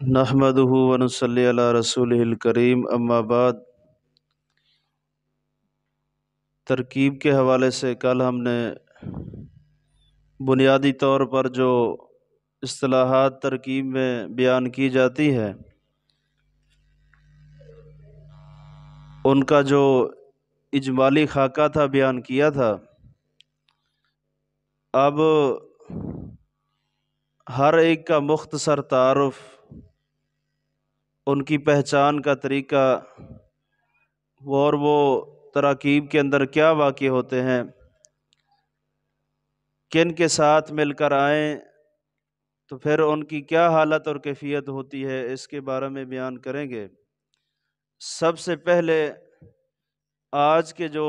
نحمدہ ونصلی علی رسولہ الکریم، اما بعد۔ ترکیب کے حوالے سے کل ہم نے بنیادی طور پر جو اصطلاحات ترکیب میں بیان کی جاتی ہے ان کا جو اجمالی خاکہ تھا بیان کیا تھا۔ اب ہر ایک کا مختصر تعارف، ان کی پہچان کا طریقہ اور وہ تراکیب کے اندر کیا واقع ہوتے ہیں، کن کے ساتھ مل کر آئیں تو پھر ان کی کیا حالت اور کیفیت ہوتی ہے، اس کے بارے میں بیان کریں گے۔ سب سے پہلے آج کے جو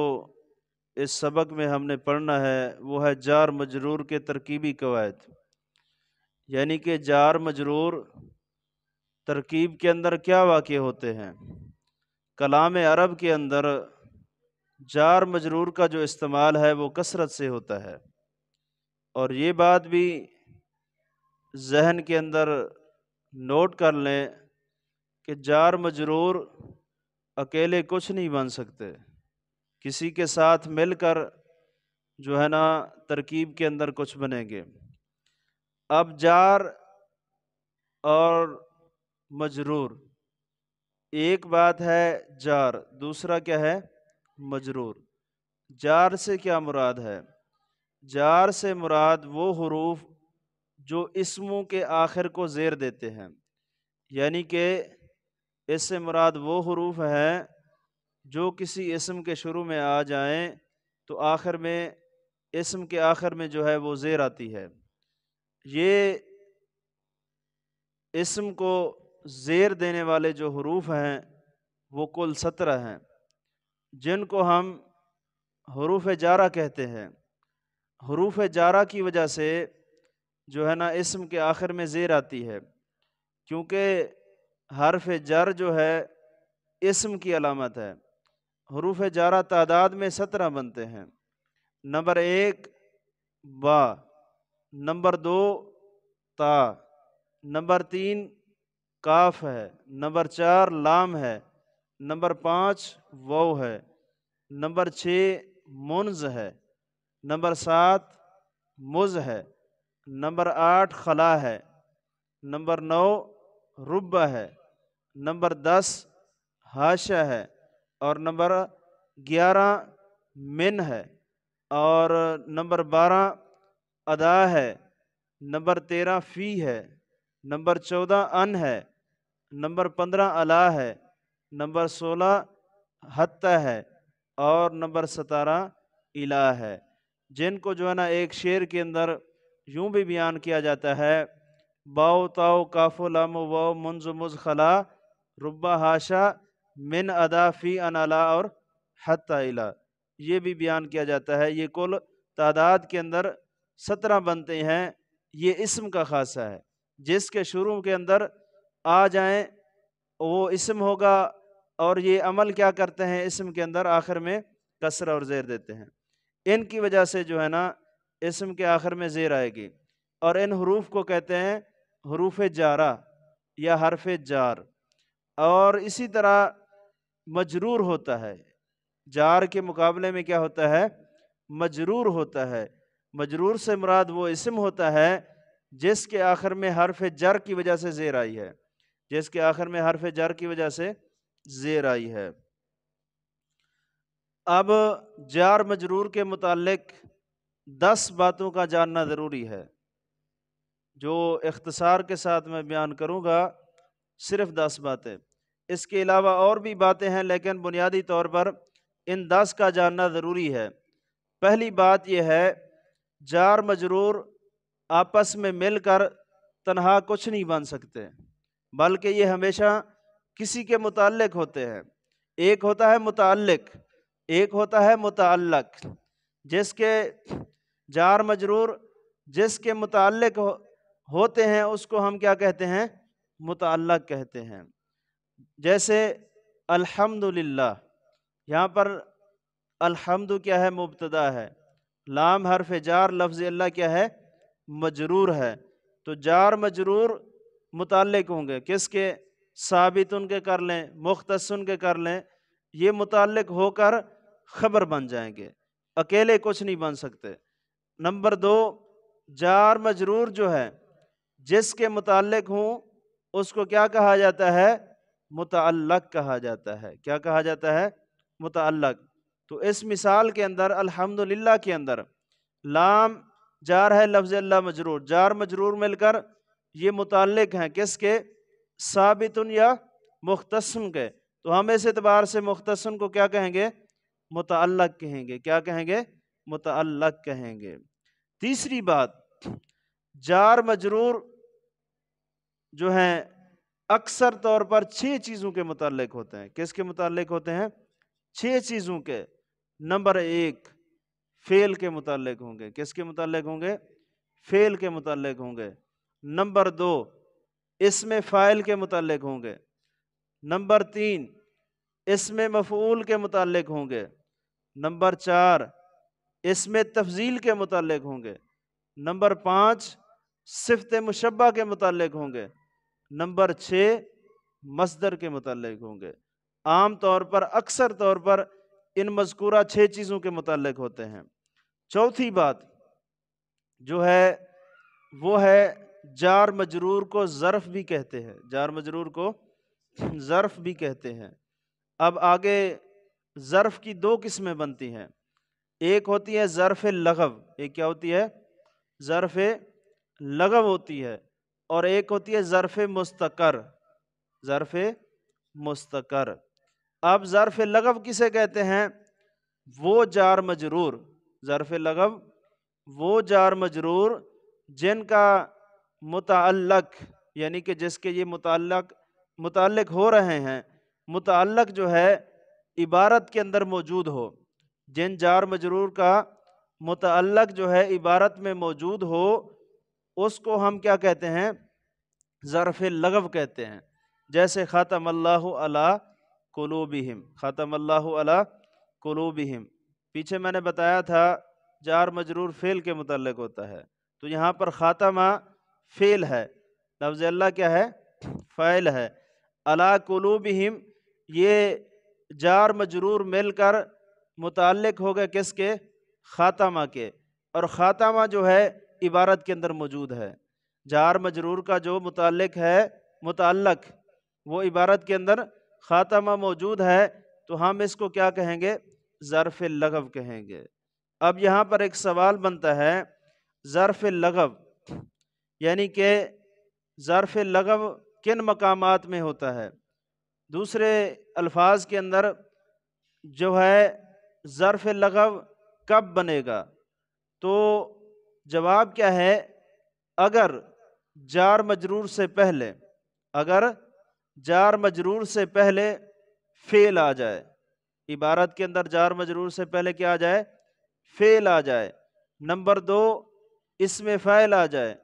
اس سبق میں ہم نے پڑھنا ہے وہ ہے جار مجرور کے ترکیبی قواعد، یعنی کہ جار مجرور ترکیب کے اندر کیا واقع ہوتے ہیں۔ کلام عرب کے اندر جار مجرور کا جو استعمال ہے وہ کثرت سے ہوتا ہے، اور یہ بات بھی ذہن کے اندر نوٹ کر لیں کہ جار مجرور اکیلے کچھ نہیں بن سکتے، کسی کے ساتھ مل کر جو ہے نا ترکیب کے اندر کچھ بنیں گے۔ اب جار اور مجرور، ایک بات ہے جار، دوسرا کیا ہے مجرور۔ جار سے کیا مراد ہے؟ جار سے مراد وہ حروف جو اسموں کے آخر کو زیر دیتے ہیں، یعنی کہ اس سے مراد وہ حروف ہیں جو کسی اسم کے شروع میں آ جائیں تو آخر میں اسم کے آخر میں جو ہے وہ زیر آتی ہے۔ یہ اسم کو زیر دینے والے جو حروف ہیں وہ کل 17 ہیں، جن کو ہم حروف جارہ کہتے ہیں۔ حروف جارہ کی وجہ سے جو ہے نا اسم کے آخر میں زیر آتی ہے، کیونکہ حرف جر جو ہے اسم کی علامت ہے۔ حروف جارہ تعداد میں 17 بنتے ہیں۔ نمبر 1 با، نمبر 2 تا، نمبر 3 کاف ہے، نمبر 4 لام ہے، نمبر 5 واو ہے، نمبر 6 منز ہے، نمبر 7 مز ہے، نمبر 8 خلا ہے، نمبر 9 ربہ ہے، نمبر 10 حاشا ہے، اور نمبر 11 من ہے، اور نمبر 12 ادا ہے، نمبر 13 فی ہے، نمبر 14 ان ہے، نمبر 15 الا ہے، نمبر 16 حتی ہے، اور نمبر 17 الہ ہے، جن کو جو ہے نا ایک شعر کے اندر یوں بھی بیان کیا جاتا ہے: باؤ تاؤ کاف لام واو منز مز خلا ربا حاشا من ادا فی ان الا اور حتی الہ، یہ بھی بیان کیا جاتا ہے۔ یہ کل تعداد کے اندر 17 بنتے ہیں۔ یہ اسم کا خاصہ ہے، جس کے شروع کے اندر آ جائیں وہ اسم ہوگا، اور یہ عمل کیا کرتے ہیں اسم کے اندر آخر میں کسرہ اور زیر دیتے ہیں۔ ان کی وجہ سے جو ہے نا اسم کے آخر میں زیر آئے گی، اور ان حروف کو کہتے ہیں حروف جارہ یا حرف جار۔ اور اسی طرح مجرور ہوتا ہے، جار کے مقابلے میں کیا ہوتا ہے؟ مجرور ہوتا ہے۔ مجرور سے مراد وہ اسم ہوتا ہے جس کے آخر میں حرف جر کی وجہ سے زیر آئی ہے، جس کے آخر میں حرف جر کی وجہ سے زیر آئی ہے۔ اب جار مجرور کے متعلق 10 باتوں کا جاننا ضروری ہے، جو اختصار کے ساتھ میں بیان کروں گا، صرف 10 باتیں۔ اس کے علاوہ اور بھی باتیں ہیں، لیکن بنیادی طور پر ان 10 کا جاننا ضروری ہے۔ پہلی بات یہ ہے، جار مجرور آپس میں مل کر تنہا کچھ نہیں بن سکتے، بلکہ یہ ہمیشہ کسی کے متعلق ہوتے ہیں۔ ایک ہوتا ہے متعلق، ایک ہوتا ہے متعلق۔ جس کے جار مجرور جس کے متعلق ہوتے ہیں اس کو ہم کیا کہتے ہیں؟ متعلق کہتے ہیں۔ جیسے الحمدللہ، یہاں پر الحمد کیا ہے؟ مبتدا ہے، لام حرف جار، لفظ اللہ کیا ہے؟ مجرور ہے۔ تو جار مجرور متعلق ہوں گے، کس کے؟ ثابتن کے کر لیں، مختصن کے کر لیں، یہ متعلق ہو کر خبر بن جائیں گے، اکیلے کچھ نہیں بن سکتے۔ نمبر 2، جار مجرور جو ہے جس کے متعلق ہوں اس کو کیا کہا جاتا ہے؟ متعلق کہا جاتا ہے۔ کیا کہا جاتا ہے؟ متعلق۔ تو اس مثال کے اندر الحمدللہ کے اندر لام جار ہے، لفظ اللہ مجرور، جار مجرور مل کر یہ متعلق ہیں کس کے؟ ثابتن یا مختصن کے۔ تو ہم اس اعتبار سے مختصن کو کیا کہیں گے؟ متعلق کہیں گے۔ کیا کہیں گے؟ متعلق کہیں گے۔ تیسری بات، جار مجرور جو ہیں اکثر طور پر 6 چیزوں کے متعلق ہوتے ہیں۔ کس کے متعلق ہوتے ہیں؟ 6 چیزوں کے۔ نمبر 1، فعل کے متعلق ہوں گے۔ کس کے متعلق ہوں گے؟ فعل کے متعلق ہوں گے۔ نمبر 2، اسم فاعل کے متعلق ہوں گے۔ نمبر 3، اسم مفعول کے متعلق ہوں گے۔ نمبر 4، اسم تفضیل کے متعلق ہوں گے۔ نمبر 5، صفت مشبہ کے متعلق ہوں گے۔ نمبر 6، مصدر کے متعلق ہوں گے۔ عام طور پر اکثر طور پر ان مذکورہ 6 چیزوں کے متعلق ہوتے ہیں۔ چوتھی بات جو ہے وہ ہے جار مجرور کو ظرف بھی کہتے ہیں۔ جار مجرور کو ظرف بھی کہتے ہیں۔ اب آگے ظرف کی 2 قسمیں بنتی ہیں، ایک ہوتی ہے ظرف لغو، ایک کیا ہوتی ہے؟ ظرف لغو ہوتی ہے، اور ایک ہوتی ہے ظرف مستقر۔ ظرف مستقر۔ اب ظرف لغو کسے کہتے ہیں؟ وہ جار مجرور، ظرف لغو وہ جار مجرور جن کا متعلق، یعنی کہ جس کے یہ متعلق ہو رہے ہیں، متعلق جو ہے عبارت کے اندر موجود ہو۔ جن جار مجرور کا متعلق جو ہے عبارت میں موجود ہو اس کو ہم کیا کہتے ہیں؟ ظرف لغو کہتے ہیں۔ جیسے ختم اللہ علی قلوبہم، ختم اللہ علی قلوبہم، پیچھے میں نے بتایا تھا جار مجرور فعل کے متعلق ہوتا ہے، تو یہاں پر خاتمہ فعل ہے، لفظ اللہ کیا ہے؟ فاعل ہے۔ علی قلوبہم یہ جار مجرور مل کر متعلق ہو گئے کس کے؟ خاتمہ کے، اور خاتمہ جو ہے عبارت کے اندر موجود ہے۔ جار مجرور کا جو متعلق ہے، متعلق وہ عبارت کے اندر خاتمہ موجود ہے، تو ہم اس کو کیا کہیں گے؟ ظرف لغو کہیں گے۔ اب یہاں پر ایک سوال بنتا ہے، ظرف لغو یعنی کہ ظرف لغو کن مقامات میں ہوتا ہے؟ دوسرے الفاظ کے اندر جو ہے ظرف لغو کب بنے گا؟ تو جواب کیا ہے؟ اگر جار مجرور سے پہلے، اگر جار مجرور سے پہلے فعل آ جائے، عبارت کے اندر جار مجرور سے پہلے کیا آ جائے؟ فعل آ جائے۔ نمبر 2، اسم فاعل آ جائے،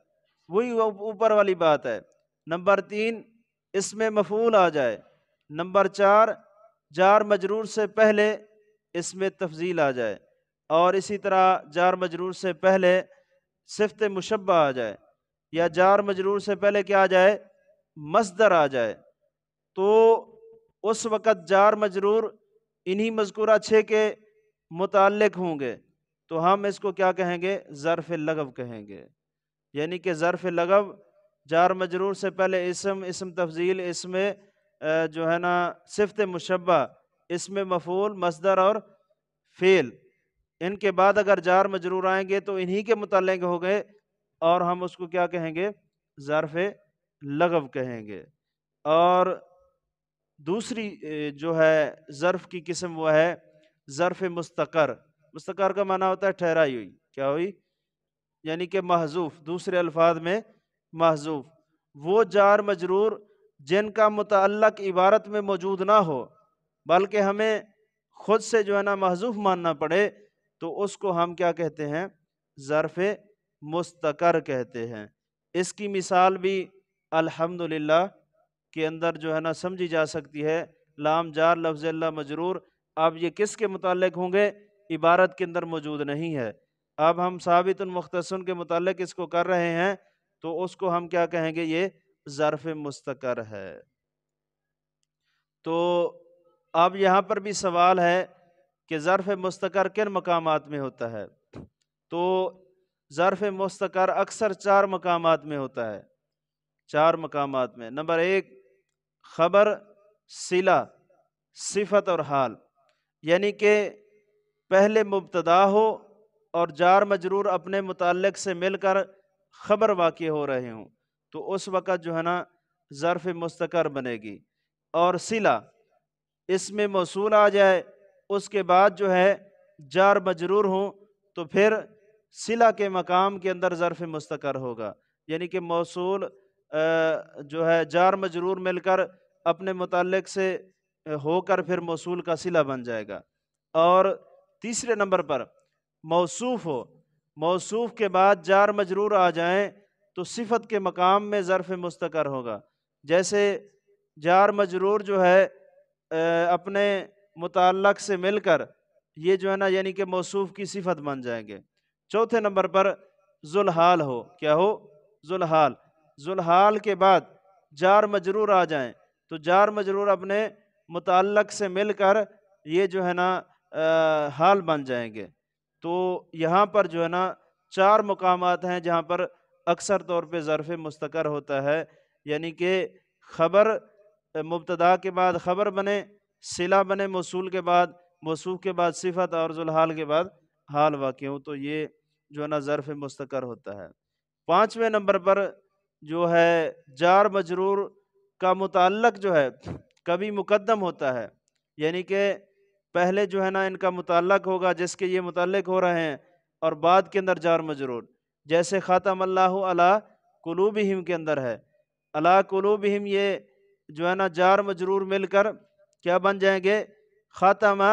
وہی اوپر والی بات ہے۔ نمبر 3، اسم مفعول آ جائے۔ نمبر 4، جار مجرور سے پہلے اسم تفضیل آ جائے، اور اسی طرح جار مجرور سے پہلے صفت مشبہ آ جائے، یا جار مجرور سے پہلے کیا آ جائے؟ مصدر آ جائے، تو اس وقت جار مجرور انہی مذکورہ 6 کے متعلق ہوں گے، تو ہم اس کو کیا کہیں گے؟ ظرف لغو کہیں گے۔ یعنی کہ ظرف لغو جار مجرور سے پہلے اسم تفضیل، اسم جو ہے نا صفت مشبہ، اسم مفعول، مصدر اور فعل، ان کے بعد اگر جار مجرور آئیں گے تو انہی کے متعلق ہو گئے، اور ہم اس کو کیا کہیں گے؟ ظرف لغو کہیں گے۔ اور دوسری جو ہے ظرف کی قسم وہ ہے ظرف مستقر۔ مستقر کا معنی ہوتا ہے ٹھہرائی ہوئی، کیا ہوئی؟ یعنی کہ محذوف، دوسرے الفاظ میں محذوف۔ وہ جار مجرور جن کا متعلق عبارت میں موجود نہ ہو بلکہ ہمیں خود سے جو ہے نا محذوف ماننا پڑے، تو اس کو ہم کیا کہتے ہیں؟ ظرف مستقر کہتے ہیں۔ اس کی مثال بھی الحمدللہ کے اندر جو ہے نا سمجھی جا سکتی ہے۔ لام جار لفظ اللہ مجرور، اب یہ کس کے متعلق ہوں گے؟ عبارت کے اندر موجود نہیں ہے۔ اب ہم ثابت مختصن کے متعلق اس کو کر رہے ہیں، تو اس کو ہم کیا کہیں گے؟ یہ ظرف مستقر ہے۔ تو اب یہاں پر بھی سوال ہے کہ ظرف مستقر کن مقامات میں ہوتا ہے؟ تو ظرف مستقر اکثر 4 مقامات میں ہوتا ہے، 4 مقامات میں۔ نمبر 1 خبر، صلہ، صفت اور حال، یعنی کہ پہلے مبتدا ہو اور جار مجرور اپنے متعلق سے مل کر خبر واقع ہو رہے ہوں تو اس وقت جو ہے نا ظرف مستقر بنے گی۔ اور صلہ، اس میں موصول آ جائے، اس کے بعد جو ہے جار مجرور ہوں تو پھر صلہ کے مقام کے اندر ظرف مستقر ہوگا، یعنی کہ موصول جو ہے جار مجرور مل کر اپنے متعلق سے ہو کر پھر موصول کا صلہ بن جائے گا۔ اور تیسرے نمبر پر موصوف ہو، موصوف کے بعد جار مجرور آ جائیں تو صفت کے مقام میں ظرف مستقر ہوگا، جیسے جار مجرور جو ہے اپنے متعلق سے مل کر یہ جو ہے نا یعنی کہ موصوف کی صفت بن جائیں گے۔ چوتھے نمبر پر ذوالحال ہو، کیا ہو؟ ذوالحال، ذوالحال کے بعد جار مجرور آ جائیں تو جار مجرور اپنے متعلق سے مل کر یہ جو ہے نا حال بن جائیں گے۔ تو یہاں پر جو ہے نا 4 مقامات ہیں جہاں پر اکثر طور پہ ظرف مستقر ہوتا ہے، یعنی کہ خبر مبتدا کے بعد خبر بنے، صلہ بنے موصول کے بعد، موصوف کے بعد صفت، اور ذوالحال کے بعد حال واقع ہو تو یہ جو ہے نا ظرف مستقر ہوتا ہے۔ 5ویں نمبر پر جو ہے جار مجرور کا متعلق جو ہے کبھی مقدم ہوتا ہے، یعنی کہ پہلے جو ہے نا ان کا متعلق ہوگا جس کے یہ متعلق ہو رہے ہیں اور بعد کے اندر جار مجرور، جیسے ختم اللہ علی قلوبہم کے اندر ہے، علی قلوبہم یہ جو ہے نا جار مجرور مل کر کیا بن جائیں گے؟ خاتمہ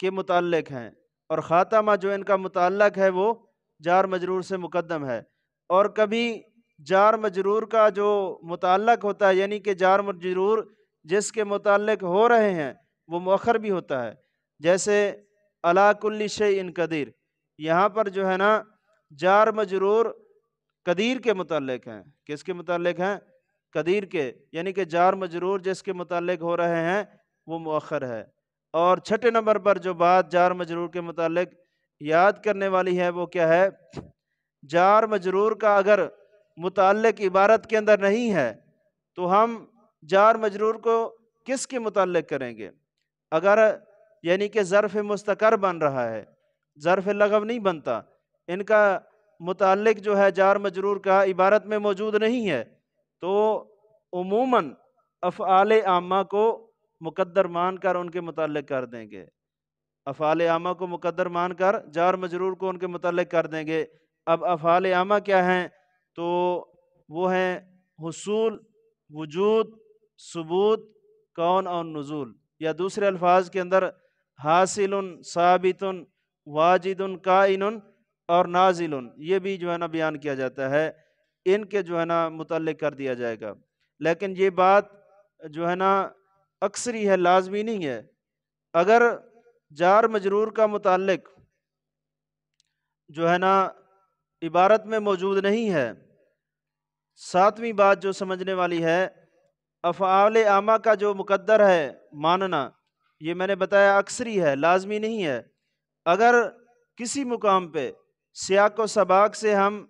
کے متعلق ہیں، اور خاتمہ جو ان کا متعلق ہے وہ جار مجرور سے مقدم ہے۔ اور کبھی جار مجرور کا جو متعلق ہوتا ہے یعنی کہ جار مجرور جس کے متعلق ہو رہے ہیں وہ مؤخر بھی ہوتا ہے، جیسے علی کل شیء قدیر، یہاں پر جو ہے نا جار مجرور قدیر کے متعلق ہیں۔ کس کے متعلق ہیں؟ قدیر کے، یعنی کہ جار مجرور جس کے متعلق ہو رہے ہیں وہ مؤخر ہے۔ اور 6 نمبر پر جو بات جار مجرور کے متعلق یاد کرنے والی ہے وہ کیا ہے؟ جار مجرور کا اگر متعلق عبارت کے اندر نہیں ہے تو ہم جار مجرور کو کس کے متعلق کریں گے؟ اگر یعنی کہ ظرف مستقر بن رہا ہے، ظرف لغو نہیں بنتا، ان کا متعلق جو ہے جار مجرور کا عبارت میں موجود نہیں ہے تو عموماً افعال عامہ کو مقدر مان کر ان کے متعلق کر دیں گے، افعال عامہ کو مقدر مان کر جار مجرور کو ان کے متعلق کر دیں گے۔ اب افعال عامہ کیا ہیں؟ تو وہ ہیں حصول، وجود، ثبوت، کون اور نزول، یا دوسرے الفاظ کے اندر حاصل، ثابت، واجد، کائن اور نازل، یہ بھی جو ہے نا بیان کیا جاتا ہے، ان کے جو ہے نا متعلق کر دیا جائے گا۔ لیکن یہ بات جو ہے نا اکثری ہے، لازمی نہیں ہے۔ اگر جار مجرور کا متعلق جو ہے نا عبارت میں موجود نہیں ہے، 7ویں بات جو سمجھنے والی ہے، افعال عامہ کا جو مقدر ہے ماننا، یہ میں نے بتایا اکثری ہے، لازمی نہیں ہے۔ اگر کسی مقام پہ سیاق و سباق سے ہم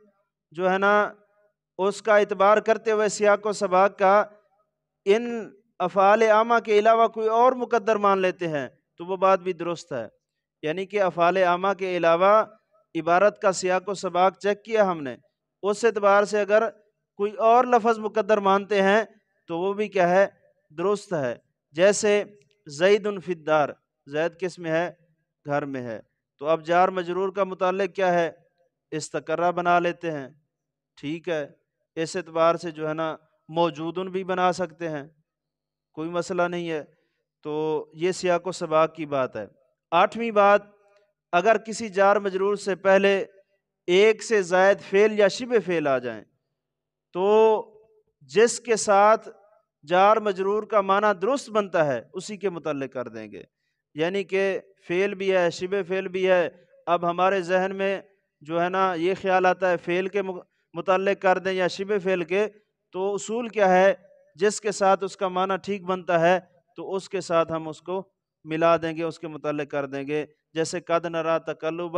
جو ہے نا اس کا اعتبار کرتے ہوئے سیاق و سباق کا ان افعال عامہ کے علاوہ کوئی اور مقدر مان لیتے ہیں تو وہ بات بھی درست ہے، یعنی کہ افعال عامہ کے علاوہ عبارت کا سیاق و سباق چیک کیا ہم نے، اس اعتبار سے اگر کوئی اور لفظ مقدر مانتے ہیں تو وہ بھی کیا ہے؟ درست ہے۔ جیسے زید فی الدار، زید کس میں ہے؟ گھر میں ہے، تو اب جار مجرور کا متعلق کیا ہے؟ استقرہ بنا لیتے ہیں، ٹھیک ہے، اس اعتبار سے جو ہے نا موجودن بھی بنا سکتے ہیں، کوئی مسئلہ نہیں ہے۔ تو یہ سیاق و سباق کی بات ہے۔ 8ویں بات، اگر کسی جار مجرور سے پہلے ایک سے زائد فعل یا شبہ فعل آ جائیں تو جس کے ساتھ جار مجرور کا معنی درست بنتا ہے اسی کے متعلق کر دیں گے، یعنی کہ فعل بھی ہے، شبہ فعل بھی ہے، اب ہمارے ذہن میں جو ہے نا یہ خیال آتا ہے فعل کے متعلق کر دیں یا شبہ فعل کے، تو اصول کیا ہے؟ جس کے ساتھ اس کا معنی ٹھیک بنتا ہے تو اس کے ساتھ ہم اس کو ملا دیں گے، اس کے متعلق کر دیں گے. جیسے قد نرا تقلب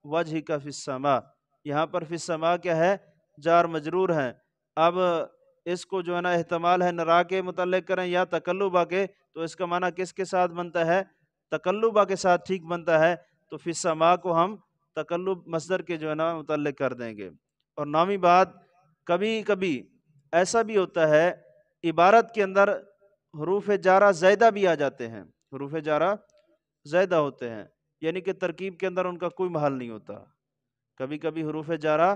وجہک فی السماء، یہاں پر فی السماء کیا ہے؟ جار مجرور ہیں. اب اس کو جو ہے نا احتمال ہے نرا کے متعلق کریں یا تقلبہ کے، تو اس کا معنی کس کے ساتھ بنتا ہے؟ تقلبہ کے ساتھ ٹھیک بنتا ہے. تو فی السماء کو ہم تقلب مصدر کے جو ہے نا متعلق کر دیں گے. اور نامی بات کبھی کبھی ایسا بھی ہوتا ہے عبارت کے اندر حروف جارہ زائدہ بھی آ جاتے ہیں، حروف جارہ زائدہ ہوتے ہیں، یعنی کہ ترکیب کے اندر ان کا کوئی محل نہیں ہوتا. کبھی کبھی حروف جارہ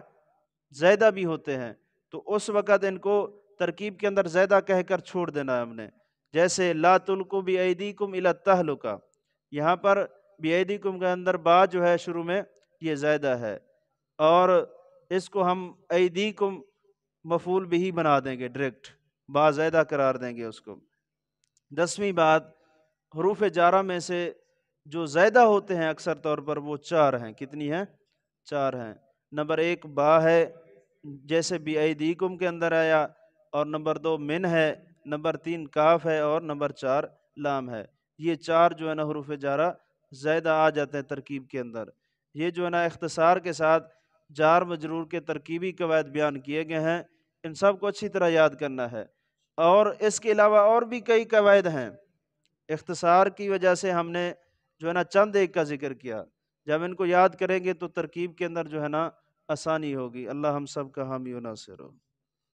زائدہ بھی ہوتے ہیں، تو اس وقت ان کو ترکیب کے اندر زائدہ کہہ کر چھوڑ دینا ہے ہم نے. جیسے لا تلقوا بایدیکم الی التہلکہ، یہاں پر بایدیکم کے اندر با جو ہے شروع میں یہ زائدہ ہے، اور اس کو ہم ایدیکم مفعول بھی بنا دیں گے، ڈائریکٹ با زائدہ قرار دیں گے اس کو. 10ویں بات، حروف جارہ میں سے جو زائدہ ہوتے ہیں اکثر طور پر وہ 4 ہیں. کتنی ہیں؟ 4 ہیں. نمبر 1 با ہے، جیسے بی ایدیکم کے اندر آیا، اور نمبر 2 من ہے، نمبر 3 کاف ہے، اور نمبر 4 لام ہے. یہ 4 جو ہے نا حروف جارہ زائدہ آ جاتے ہیں ترکیب کے اندر. یہ جو ہے نا اختصار کے ساتھ جار مجرور کے ترکیبی قواعد بیان کیے گئے ہیں، ان سب کو اچھی طرح یاد کرنا ہے. اور اس کے علاوہ اور بھی کئی قواعد ہیں، اختصار کی وجہ سے ہم نے جو ہے نا چند ایک کا ذکر کیا. جب ان کو یاد کریں گے تو ترکیب کے اندر جو ہے نا آسانی ہوگی. اللہ ہم سب کا حامی و ناصر ہو.